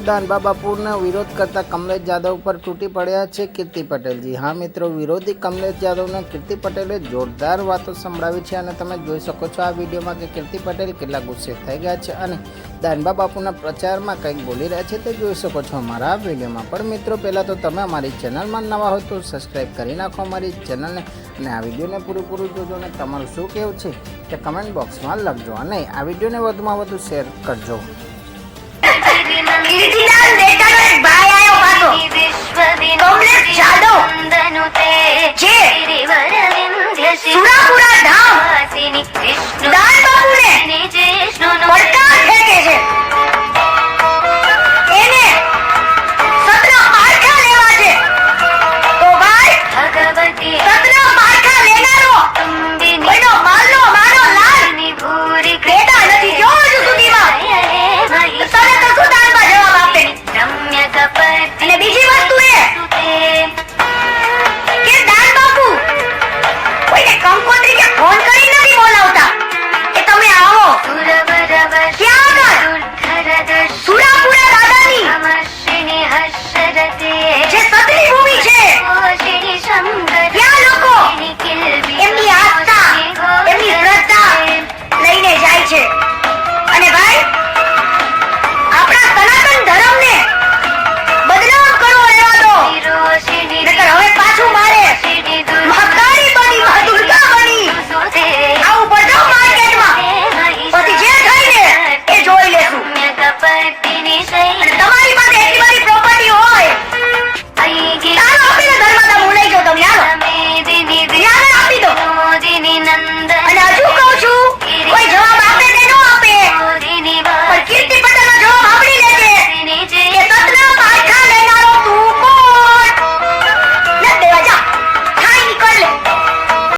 દાનબા બાપુનો વિરોધ કરતા કમલેશ જાદવ પર તૂટી પડ્યા છે કીર્તિ પટેલ। જી હા મિત્રો, વિરોધી કમલેશ જાદવને કીર્તિ પટેલે જોરદાર વાતો સંભળાવી છે અને તમે જોઈ શકો છો આ વિડીયોમાં કે કીર્તિ પટેલ કેટલા ગુસ્સે થઈ ગયા છે અને દાનબા બાપુના પ્રચારમાં કંઈક બોલી રહ્યા છે તે જોઈ શકો છો અમારા આ વિડીયોમાં। પણ મિત્રો, પહેલાં તો તમે અમારી ચેનલમાં નવા હોય તો સબસ્ક્રાઈબ કરી નાખો અમારી ચેનલને અને આ વિડીયોને પૂરેપૂરું જોજો અને તમારું શું કહેવું છે તે કમેન્ટ બોક્સમાં લખજો અને આ વિડીયોને વધુમાં વધુ શેર કરજો। Digital data